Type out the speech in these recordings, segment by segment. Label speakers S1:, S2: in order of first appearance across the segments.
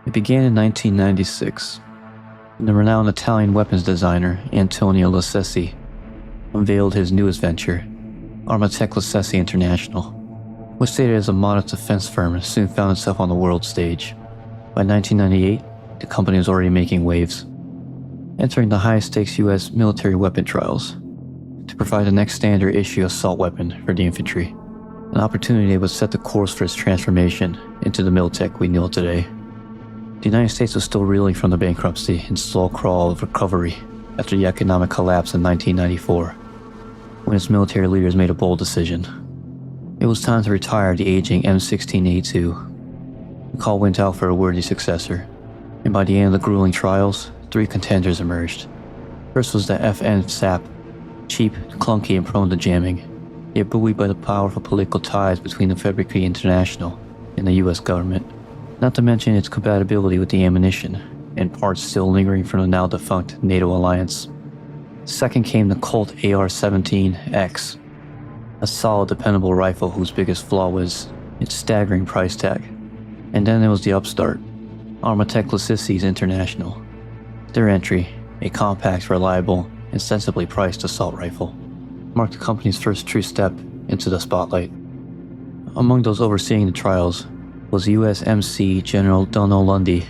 S1: It began in 1996, when the renowned Italian weapons designer Antonio Luccessi unveiled his newest venture, Armatech-Luccessi International, which stated as a modest defense firm soon found itself on the world stage. By 1998, the company was already making waves, entering the high-stakes U.S. military weapon trials to provide the next standard issue assault weapon for the infantry, an opportunity that would set the course for its transformation into the Militech we know today. The United States was still reeling from the bankruptcy and slow crawl of recovery after the economic collapse in 1994, when its military leaders made a bold decision. It was time to retire the aging M16A2. The call went out for a worthy successor, and by the end of the grueling trials, 3 contenders emerged. First was the FN SAP, cheap, clunky, and prone to jamming, yet buoyed by the powerful political ties between the Fabricati International and the US government, not to mention its compatibility with the ammunition and parts still lingering from the now defunct NATO alliance. Second came the Colt AR-17X, a solid, dependable rifle whose biggest flaw was its staggering price tag. And then there was the upstart, Armatech-Luccessi International. Their entry, a compact, reliable, and sensibly priced assault rifle, marked the company's first true step into the spotlight. Among those overseeing the trials was U.S. MC General Donald Lundee,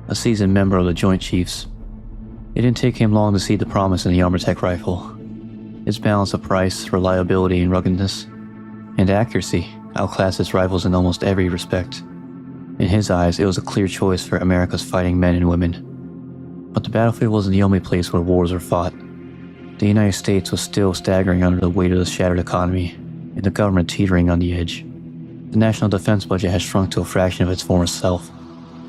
S1: a seasoned member of the Joint Chiefs. It didn't take him long to see the promise in the Armatech rifle. Its balance of price, reliability, and ruggedness, and accuracy outclassed its rivals in almost every respect. In his eyes, it was a clear choice for America's fighting men and women. But the battlefield wasn't the only place where wars were fought. The United States was still staggering under the weight of the shattered economy, and the government teetering on the edge. The national defense budget had shrunk to a fraction of its former self,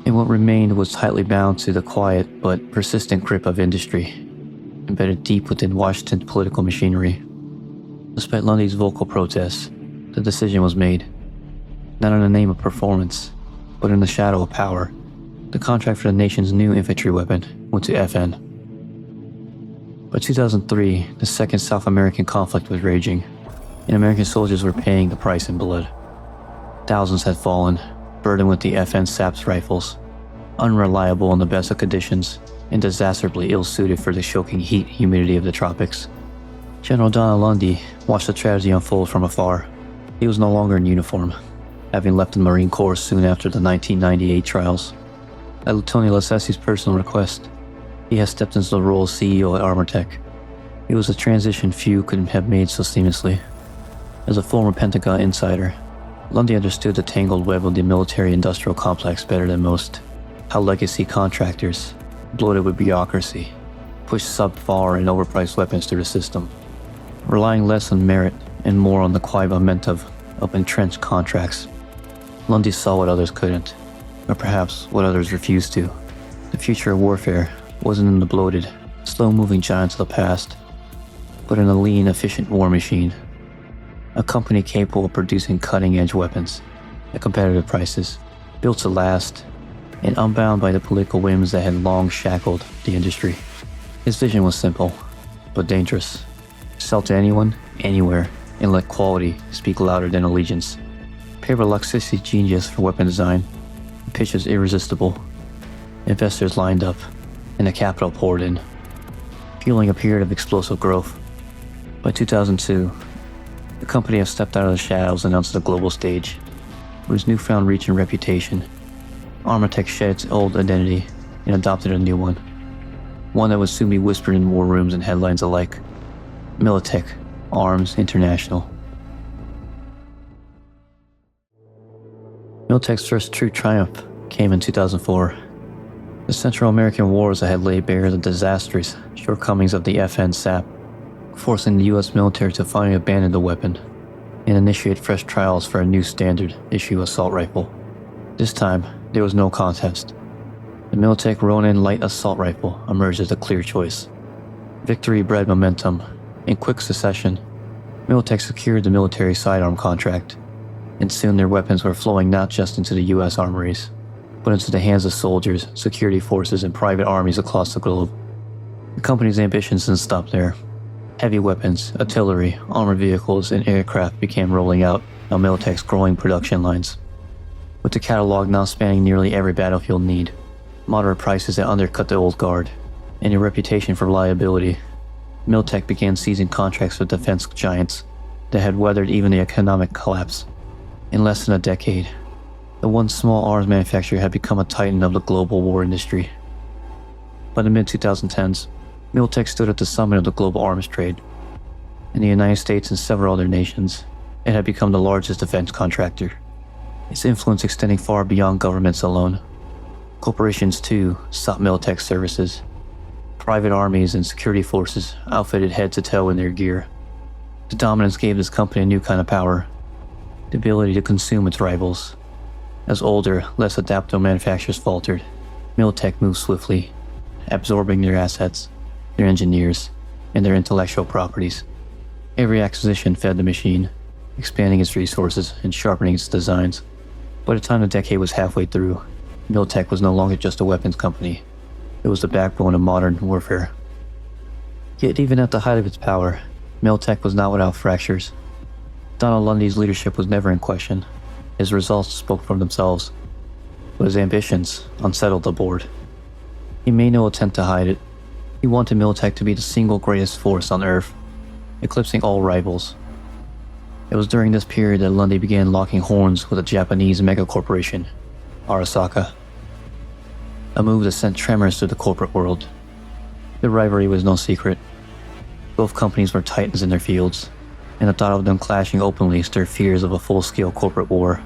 S1: and what remained was tightly bound to the quiet but persistent grip of industry, embedded deep within Washington's political machinery. Despite Lundy's vocal protests, the decision was made, not in the name of performance, but in the shadow of power. The contract for the nation's new infantry weapon went to FN. By 2003, the Second South American conflict was raging, and American soldiers were paying the price in blood. Thousands had fallen, burdened with the FN SAP's rifles, unreliable in the best of conditions, and disastrously ill-suited for the choking heat and humidity of the tropics. General Donald Lundee watched the tragedy unfold from afar. He was no longer in uniform, having left the Marine Corps soon after the 1998 trials. At Antonio Luccessi's personal request, he has stepped into the role of CEO at Armatech. It was a transition few couldn't have made so seamlessly. As a former Pentagon insider, Lundy understood the tangled web of the military-industrial complex better than most. How legacy contractors, bloated with bureaucracy, pushed subpar and overpriced weapons through the system, relying less on merit and more on the quiet momentum of entrenched contracts. Lundy saw what others couldn't, or perhaps what others refused to. The future of warfare wasn't in the bloated, slow-moving giants of the past, but in a lean, efficient war machine. A company capable of producing cutting-edge weapons at competitive prices, built to last, and unbound by the political whims that had long shackled the industry. His vision was simple, but dangerous. Sell to anyone, anywhere, and let quality speak louder than allegiance. Paired with Luccessi's genius for weapon design, the pitch was irresistible. Investors lined up, and the capital poured in, fueling a period of explosive growth. By 2002, the company has stepped out of the shadows and onto the global stage. With its newfound reach and reputation, Armatech shed its old identity and adopted a new one that would soon be whispered in war rooms and headlines alike: Militech Arms International. Militech's first true triumph came in 2004. The Central American Wars that had laid bare the disastrous shortcomings of the FN SAP, forcing the US military to finally abandon the weapon and initiate fresh trials for a new standard issue assault rifle. This time, there was no contest. The Militech Ronin light assault rifle emerged as a clear choice. Victory bred momentum. In quick succession, Militech secured the military sidearm contract, and soon their weapons were flowing not just into the US armories, but into the hands of soldiers, security forces, and private armies across the globe. The company's ambitions didn't stop there. Heavy weapons, artillery, armored vehicles, and aircraft began rolling out on Militech's growing production lines, with the catalog now spanning nearly every battlefield need. moderate prices that undercut the old guard, and a reputation for reliability. Militech began seizing contracts with defense giants that had weathered even the economic collapse. In less than a decade, the once small arms manufacturer had become a titan of the global war industry. By the mid-2010s, Militech stood at the summit of the global arms trade. In the United States and several other nations, it had become the largest defense contractor, its influence extending far beyond governments alone. Corporations, too, sought Militech services. Private armies and security forces outfitted head to toe in their gear. The dominance gave this company a new kind of power, the ability to consume its rivals. As older, less adaptable manufacturers faltered, Militech moved swiftly, absorbing their assets, their engineers, and their intellectual properties. Every acquisition fed the machine, expanding its resources and sharpening its designs. By the time the decade was halfway through, Militech was no longer just a weapons company. It was the backbone of modern warfare. Yet even at the height of its power, Militech was not without fractures. Donald Lundee's leadership was never in question. His results spoke for themselves, but his ambitions unsettled the board. He made no attempt to hide it. He wanted Militech to be the single greatest force on Earth, eclipsing all rivals. It was during this period that Lundy began locking horns with a Japanese megacorporation, Arasaka, a move that sent tremors through the corporate world. The rivalry was no secret. Both companies were titans in their fields, and the thought of them clashing openly stirred fears of a full-scale corporate war.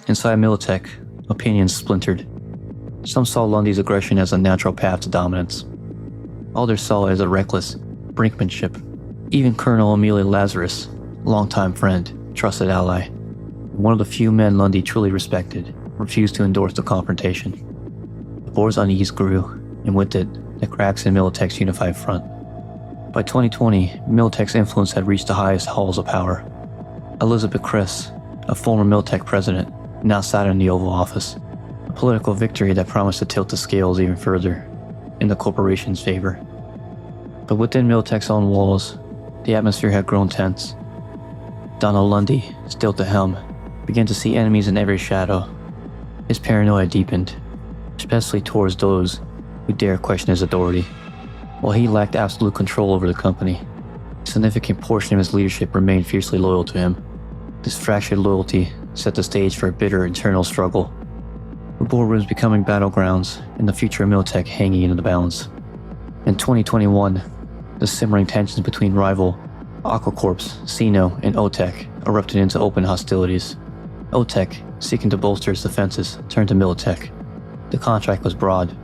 S1: Inside Militech, opinions splintered. Some saw Lundy's aggression as a natural path to dominance. Others saw it as a reckless brinkmanship. Even Colonel Amelia Lazarus, longtime friend, trusted ally, one of the few men Lundy truly respected, refused to endorse the confrontation. The board's unease grew, and with it, the cracks in Militech's unified front. By 2020, Militech's influence had reached the highest halls of power. Elizabeth Criss, a former Militech president, now sat in the Oval Office, a political victory that promised to tilt the scales even further in the corporation's favor. But within Militech's own walls, the atmosphere had grown tense. Donald Lundee, still at the helm, began to see enemies in every shadow. His paranoia deepened, especially towards those who dared question his authority. While he lacked absolute control over the company, a significant portion of his leadership remained fiercely loyal to him. This fractured loyalty set the stage for a bitter internal struggle, with boardrooms becoming battlegrounds and the future of Militech hanging in the balance. In 2021, the simmering tensions between rival Aquacorps, Sino, and OTEC erupted into open hostilities. OTEC, seeking to bolster its defenses, turned to Militech. The contract was broad: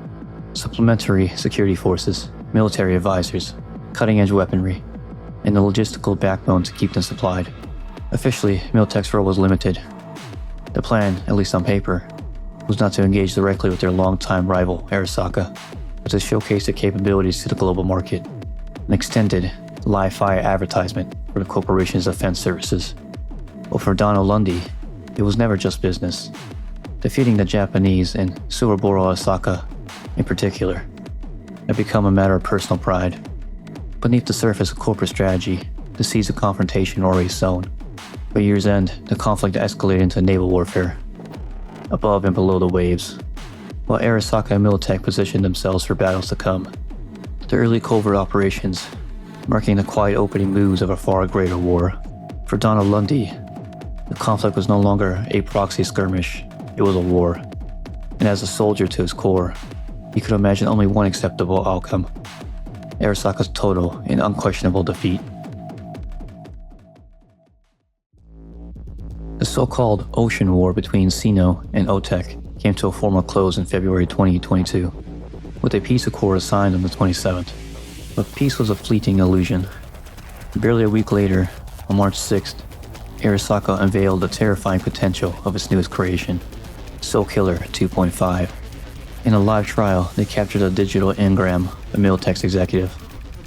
S1: supplementary security forces, military advisors, cutting-edge weaponry, and the logistical backbone to keep them supplied. Officially, Militech's role was limited. The plan, at least on paper, was not to engage directly with their longtime rival, Arasaka, but to showcase their capabilities to the global market, an extended, live-fire advertisement for the corporation's defense services. But for Donald Lundee, it was never just business. Defeating the Japanese and Suwaburo Arasaka, in particular, had become a matter of personal pride. Beneath the surface of corporate strategy, to seize a confrontation already sown. By year's end, the conflict escalated into naval warfare, above and below the waves, while Arasaka and Militech positioned themselves for battles to come. The early covert operations, marking the quiet opening moves of a far greater war. For Donald Lundee, the conflict was no longer a proxy skirmish, it was a war. And as a soldier to his core, he could imagine only one acceptable outcome: Arasaka's total and unquestionable defeat. The so-called Ocean War between Sino and OTEC came to a formal close in February 2022, with a peace accord signed on the 27th. But peace was a fleeting illusion. Barely a week later, on March 6th, Arasaka unveiled the terrifying potential of its newest creation, Soul Killer 2.5. In a live trial, they captured a digital engram of Militech's executive,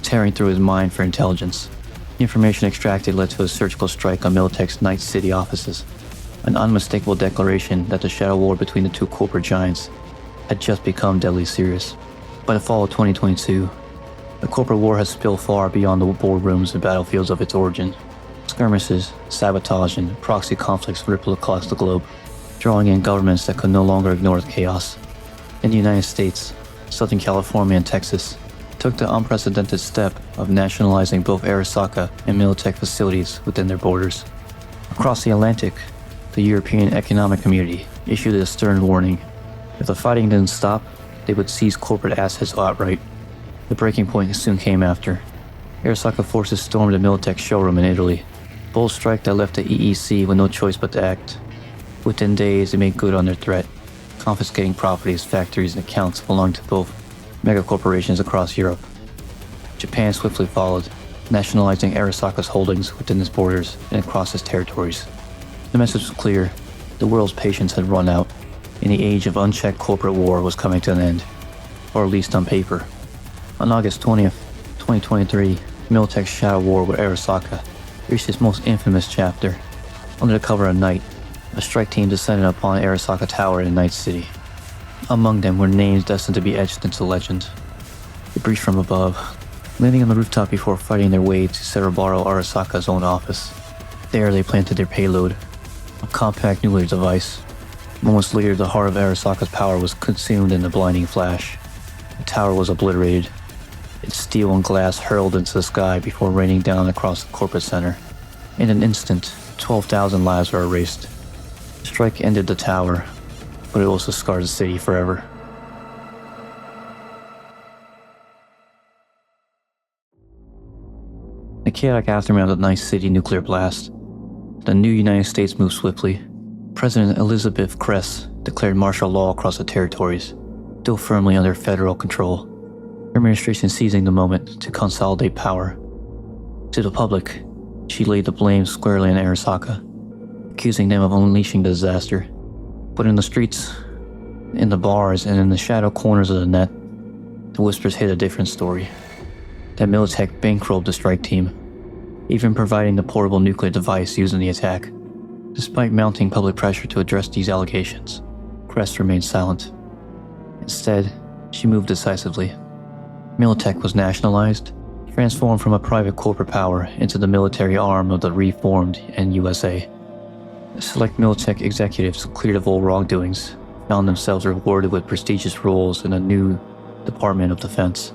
S1: tearing through his mind for intelligence. The information extracted led to a surgical strike on Militech's Night City offices, an unmistakable declaration that the shadow war between the two corporate giants had just become deadly serious. By the fall of 2022, the corporate war has spilled far beyond the boardrooms and battlefields of its origin. Skirmishes, sabotage, and proxy conflicts rippled across the globe, drawing in governments that could no longer ignore the chaos. In the United States, Southern California and Texas took the unprecedented step of nationalizing both Arasaka and Militech facilities within their borders. Across the Atlantic, the European Economic Community issued a stern warning. If the fighting didn't stop, they would seize corporate assets outright. The breaking point soon came after. Arasaka forces stormed the Militech showroom in Italy. A bold strike that left the EEC with no choice but to act. Within days, they made good on their threat, confiscating properties, factories, and accounts belonging to both megacorporations across Europe. Japan swiftly followed, nationalizing Arasaka's holdings within its borders and across its territories. The message was clear: the world's patience had run out, and the age of unchecked corporate war was coming to an end, or at least on paper. On August 20th, 2023, Militech's shadow war with Arasaka reached its most infamous chapter. Under the cover of night, a strike team descended upon Arasaka Tower in Night City. Among them were names destined to be etched into legend. They breached from above, landing on the rooftop before fighting their way to Cerebaro Arasaka's own office. There they planted their payload, a compact nuclear device. Moments later, the heart of Arasaka's power was consumed in a blinding flash. The tower was obliterated, its steel and glass hurled into the sky before raining down across the corporate center. In an instant, 12,000 lives were erased. The strike ended the tower, but it also scarred the city forever. In the chaotic aftermath of the Night City nuclear blast, the new United States moved swiftly. President Elizabeth Kress declared martial law across the territories, still firmly under federal control. Her administration seizing the moment to consolidate power. To the public, she laid the blame squarely on Arasaka, accusing them of unleashing the disaster. But in the streets, in the bars, and in the shadow corners of the net, the whispers hid a different story. That Militech bankrolled the strike team, even providing the portable nuclear device used in the attack. Despite mounting public pressure to address these allegations, Kress remained silent. Instead, she moved decisively. Militech was nationalized, transformed from a private corporate power into the military arm of the reformed NUSA. Select Militech executives cleared of all wrongdoings found themselves rewarded with prestigious roles in a new Department of Defense.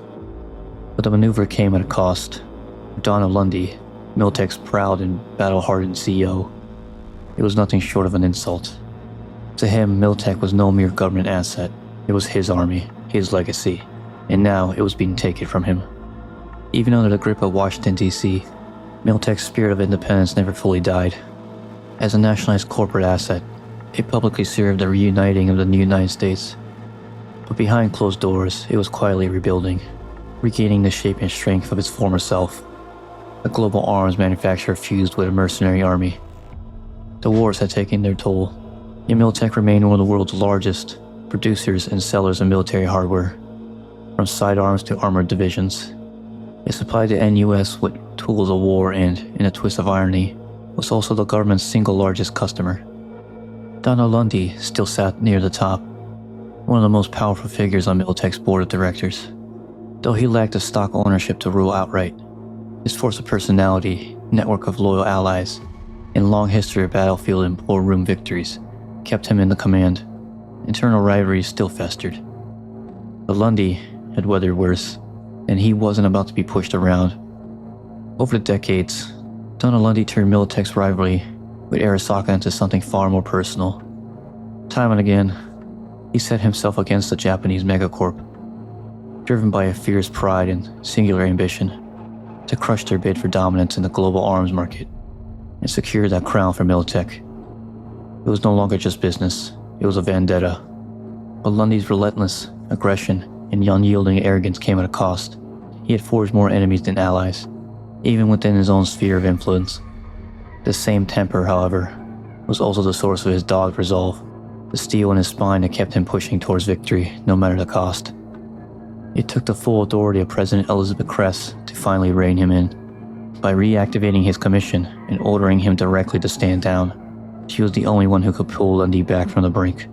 S1: But the maneuver came at a cost. Donald Lundee, Militech's proud and battle-hardened CEO, it was nothing short of an insult. To him, Militech was no mere government asset. It was his army, his legacy, and now it was being taken from him. Even under the grip of Washington, D.C., Militech's spirit of independence never fully died. As a nationalized corporate asset, it publicly served the reuniting of the new United States. But behind closed doors, it was quietly rebuilding, regaining the shape and strength of its former self. A global arms manufacturer fused with a mercenary army. The wars had taken their toll, yet Militech remained one of the world's largest producers and sellers of military hardware, from sidearms to armored divisions. It supplied the NUS with tools of war and, in a twist of irony, was also the government's single largest customer. Donald Lundee still sat near the top, one of the most powerful figures on Militech's board of directors. Though he lacked the stock ownership to rule outright, his force of personality, network of loyal allies, and long history of battlefield and boardroom victories kept him in the command. Internal rivalry still festered. But Lundy had weathered worse, and he wasn't about to be pushed around. Over the decades, Donald Lundee turned Militech's rivalry with Arasaka into something far more personal. Time and again, he set himself against the Japanese megacorp, driven by a fierce pride and singular ambition to crush their bid for dominance in the global arms market and secure that crown for Militech. It was no longer just business, it was a vendetta. But Lundy's relentless aggression and unyielding arrogance came at a cost. He had forged more enemies than allies, even within his own sphere of influence. The same temper, however, was also the source of his dogged resolve, the steel in his spine that kept him pushing towards victory, no matter the cost. It took the full authority of President Elizabeth Kress to finally rein him in. By reactivating his commission and ordering him directly to stand down, she was the only one who could pull Lundy back from the brink,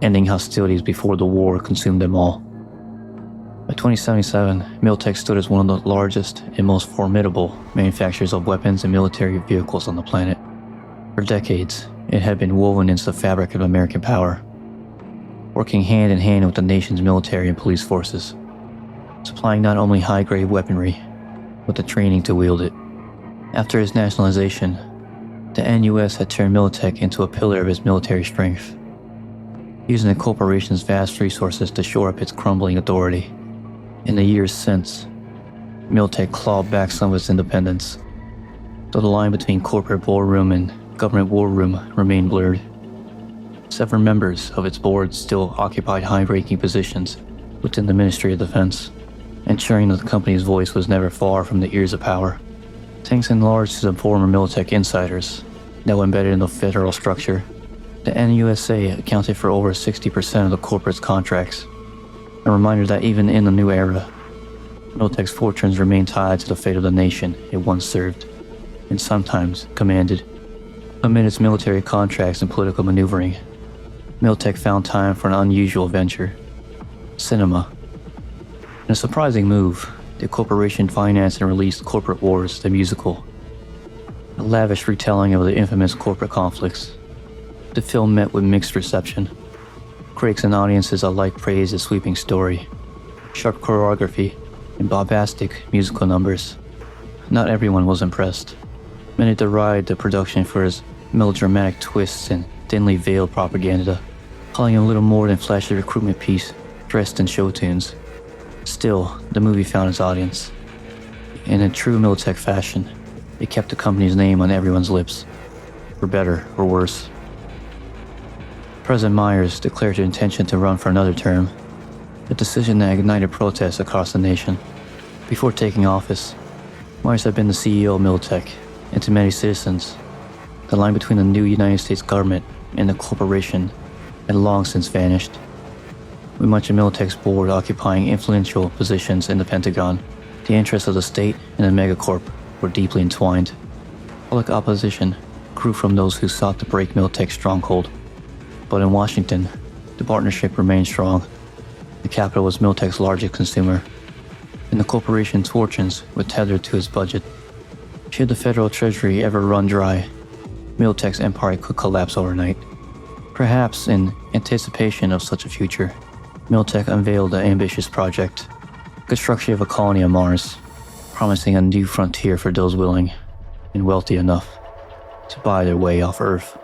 S1: ending hostilities before the war consumed them all. By 2077, Militech stood as one of the largest and most formidable manufacturers of weapons and military vehicles on the planet. For decades, it had been woven into the fabric of American power, working hand in hand with the nation's military and police forces, supplying not only high-grade weaponry, but the training to wield it. After its nationalization, the NUS had turned Militech into a pillar of its military strength, using the corporation's vast resources to shore up its crumbling authority. In the years since, Militech clawed back some of its independence, though the line between corporate boardroom and government war room remained blurred. Several members of its board still occupied high-ranking positions within the Ministry of Defense, ensuring that the company's voice was never far from the ears of power. Thanks in large to the former Militech insiders, now embedded in the federal structure, the NUSA accounted for over 60% of the corporate's contracts, a reminder that even in the new era, Militech's fortunes remain tied to the fate of the nation it once served, and sometimes commanded. Amid its military contracts and political maneuvering, Militech found time for an unusual venture: cinema. In a surprising move, the corporation financed and released Corporate Wars, the musical, a lavish retelling of the infamous corporate conflicts. The film met with mixed reception. Critics and audiences alike praised its sweeping story, sharp choreography, and bombastic musical numbers. Not everyone was impressed. Many derided the production for its melodramatic twists and thinly veiled propaganda, calling it little more than flashy recruitment piece dressed in show tunes. Still, the movie found its audience. In a true Militech fashion, it kept the company's name on everyone's lips, for better or worse. President Myers declared her intention to run for another term, a decision that ignited protests across the nation. Before taking office, Myers had been the CEO of Militech, and to many citizens, the line between the new United States government and the corporation had long since vanished. With much of Militech's board occupying influential positions in the Pentagon, the interests of the state and the megacorp were deeply entwined. Public opposition grew from those who sought to break Militech's stronghold. But in Washington, the partnership remained strong. The capital was Militech's largest consumer, and the corporation's fortunes were tethered to its budget. Should the federal treasury ever run dry, Militech's empire could collapse overnight. Perhaps in anticipation of such a future, Militech unveiled an ambitious project: construction of a colony on Mars, promising a new frontier for those willing and wealthy enough to buy their way off Earth.